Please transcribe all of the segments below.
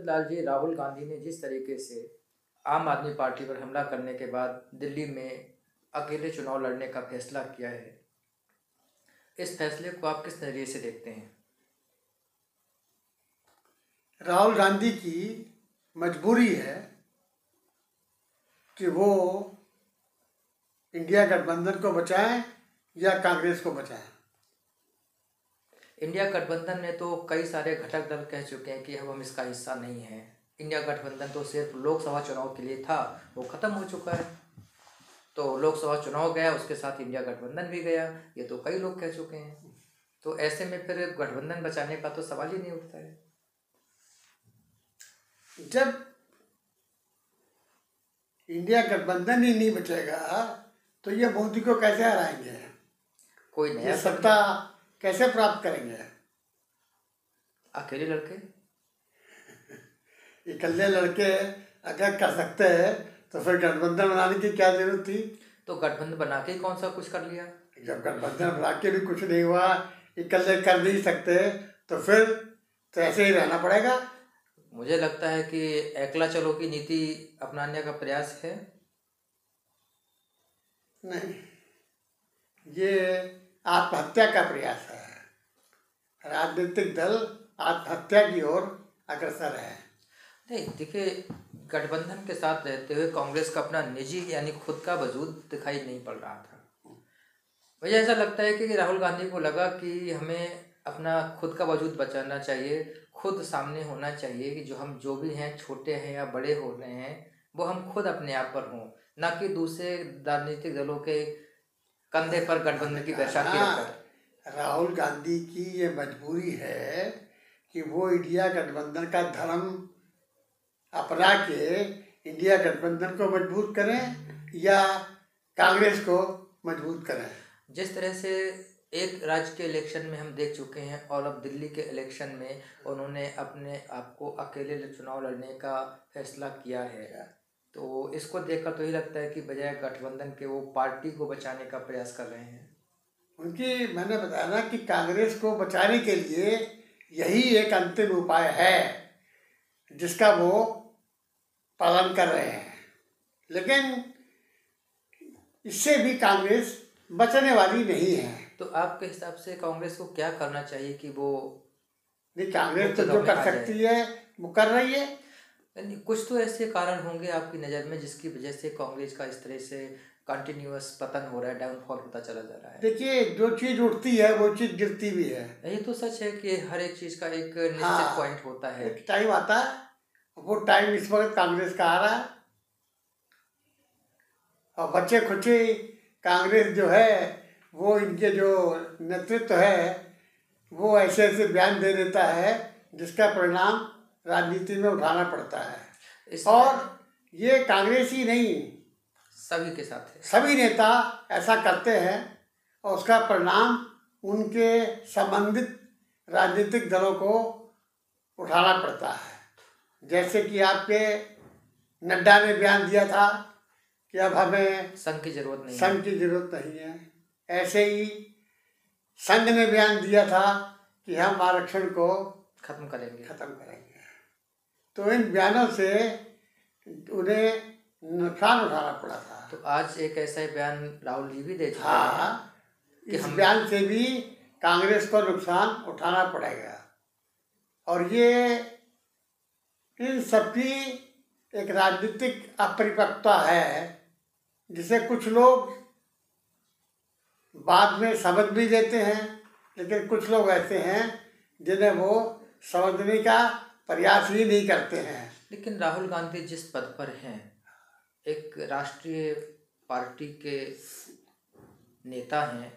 लाल जी, राहुल गांधी ने जिस तरीके से आम आदमी पार्टी पर हमला करने के बाद दिल्ली में अकेले चुनाव लड़ने का फैसला किया है, इस फैसले को आप किस नज़रिए से देखते हैं? राहुल गांधी की मजबूरी है कि वो इंडिया गठबंधन को बचाएं या कांग्रेस को बचाएं। इंडिया गठबंधन ने तो कई सारे घटक दल कह चुके हैं कि अब हम इसका हिस्सा नहीं हैं। इंडिया गठबंधन तो सिर्फ लोकसभा चुनाव के लिए था, वो ख़त्म हो चुका है। तो लोकसभा चुनाव गया, उसके साथ इंडिया गठबंधन भी गया, ये तो कई लोग कह चुके हैं। तो ऐसे में फिर गठबंधन बचाने का तो सवाल ही नहीं उठता है। जब इंडिया गठबंधन ही नहीं बचेगा तो ये मोदी को कैसे हराएंगे? कोई नया ये सत्ता कैसे प्राप्त करेंगे? अकेले लड़के इकल्ले लड़के अगर कर सकते हैं तो फिर गठबंधन बनाने की क्या जरूरत थी? तो गठबंधन बना के ही कौन सा कुछ कर लिया? जब गठबंधन बना के भी कुछ नहीं हुआ, इकल्ले कर नहीं सकते, तो फिर तो ऐसे ही रहना पड़ेगा। मुझे लगता है कि एकला चलो की नीति अपनाने का प्रयास है। नहीं, ये आत्महत्या का प्रयास है। राजनीतिक दल आत्महत्या की ओर अग्रसर है। नहीं, देखिए, गठबंधन के साथ रहते हुए कांग्रेस का अपना निजी यानी खुद का वजूद दिखाई नहीं पड़ रहा था। मुझे ऐसा लगता है कि राहुल गांधी को लगा कि हमें अपना खुद का वजूद बचाना चाहिए, खुद सामने होना चाहिए कि जो भी हैं, छोटे हैं या बड़े हो रहे हैं, वो हम खुद अपने आप पर हों, ना कि दूसरे राजनीतिक दलों के कंधे पर गठबंधन की बैसाखी रखकर। राहुल गांधी की ये मजबूरी है कि वो इंडिया गठबंधन का धर्म अपना के इंडिया गठबंधन को मजबूत करें या कांग्रेस को मजबूत करें। जिस तरह से एक राज्य के इलेक्शन में हम देख चुके हैं और अब दिल्ली के इलेक्शन में उन्होंने अपने आप को अकेले चुनाव लड़ने का फैसला किया है, तो इसको देखकर तो ये लगता है कि बजाय गठबंधन के वो पार्टी को बचाने का प्रयास कर रहे हैं। उनकी मैंने बताया ना कि कांग्रेस को बचाने के लिए यही एक अंतिम उपाय है जिसका वो पालन कर रहे हैं, लेकिन इससे भी कांग्रेस बचने वाली नहीं है। तो आपके हिसाब से कांग्रेस को क्या करना चाहिए कि वो नहीं, कांग्रेस तो जो कर सकती है वो कर रही है। यानी कुछ तो ऐसे कारण होंगे आपकी नज़र में जिसकी वजह से कांग्रेस का इस तरह से कंटिन्यूअस पतन हो रहा है, डाउनफॉल होता चला जा रहा है। देखिए, जो चीज़ उठती है वो चीज़ गिरती भी है। ये तो सच है कि हर एक चीज़ का एक निश्चित पॉइंट होता है। एक टाइम आता है, वो टाइम इस वक्त कांग्रेस का आ रहा है और बच्चे खुचे कांग्रेस जो है वो इनके जो नेतृत्व है वो ऐसे ऐसे बयान दे देता है जिसका परिणाम राजनीति में उठाना पड़ता है। और ये कांग्रेस ही नहीं, सभी के साथ है, सभी नेता ऐसा करते हैं और उसका परिणाम उनके संबंधित राजनीतिक दलों को उठाना पड़ता है। जैसे कि आपके नड्डा ने बयान दिया था कि अब हमें संघ की जरूरत नहीं है। ऐसे ही संघ ने बयान दिया था कि हम आरक्षण को खत्म करेंगे। तो इन बयानों से उन्हें नुकसान उठाना पड़ा था। तो आज एक ऐसा ही बयान राहुल जी भी दे चुके हैं कि इस बयान से भी कांग्रेस को नुकसान उठाना पड़ेगा। और ये इन सबकी एक राजनीतिक अपरिपक्वता है जिसे कुछ लोग बाद में समझ भी देते हैं, लेकिन कुछ लोग ऐसे हैं जिन्हें वो समझने का प्रयास ही नहीं करते हैं। लेकिन राहुल गांधी जिस पद पर हैं, एक राष्ट्रीय पार्टी के नेता हैं,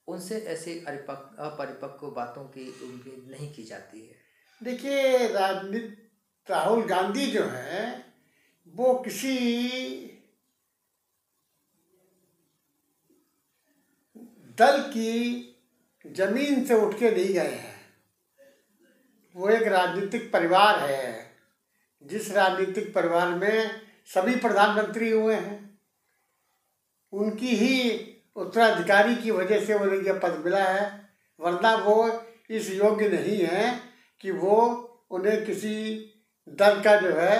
उनसे ऐसी अपरिपक्व बातों की उम्मीद नहीं की जाती है। देखिए, राहुल गांधी जो है वो किसी दल की जमीन से उठ के नहीं गए हैं। वो एक राजनीतिक परिवार है, जिस राजनीतिक परिवार में सभी प्रधानमंत्री हुए हैं, उनकी ही उत्तराधिकारी की वजह से उन्हें यह पद मिला है, वरना वो इस योग्य नहीं है कि वो उन्हें किसी दल का जो है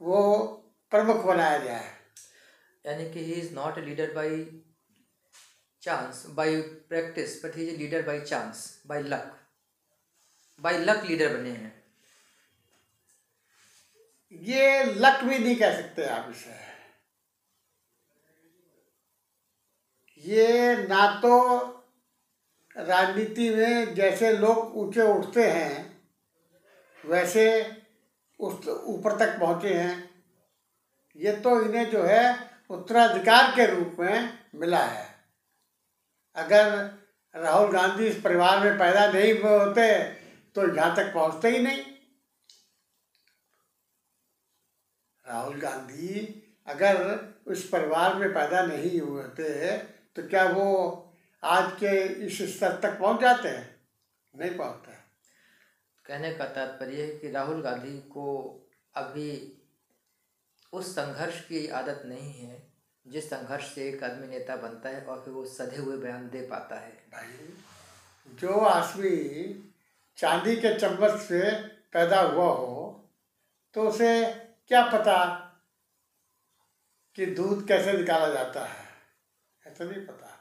वो प्रमुख बनाया जाए। यानी कि he is not a leader by chance, bye practice, but he is a leader by chance, by luck leader बने हैं। ये लक भी नहीं कह सकते आप इसे। ये ना तो राजनीति में जैसे लोग ऊंचे उठते हैं वैसे उस ऊपर तक पहुंचे हैं। ये तो इन्हें जो है उत्तराधिकार के रूप में मिला है। अगर राहुल गांधी इस परिवार में पैदा नहीं होते तो यहाँ तक पहुंचते ही नहीं। राहुल गांधी अगर उस परिवार में पैदा नहीं हुए थे तो क्या वो आज के इस स्तर तक पहुंच जाते हैं? नहीं पहुंचते। कहने का तात्पर्य है कि राहुल गांधी को अभी उस संघर्ष की आदत नहीं है जिस संघर्ष से एक आदमी नेता बनता है और फिर वो सधे हुए बयान दे पाता है। भाई, जो आदमी चांदी के चम्मच से पैदा हुआ हो तो उसे क्या पता कि दूध कैसे निकाला जाता है? ऐसा नहीं पता।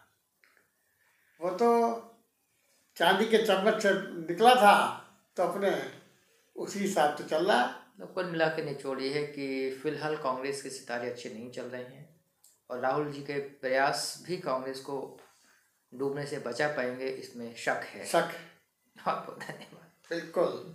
वो तो चांदी के चम्मच से निकला था तो अपने उसी हिसाब से चल रहा। तो कुल मिला के निचोड़ ये है कि फिलहाल कांग्रेस के सितारे अच्छे नहीं चल रहे हैं और राहुल जी के प्रयास भी कांग्रेस को डूबने से बचा पाएंगे, इसमें शक है। शक। बहुत बहुत धन्यवाद। बिल्कुल।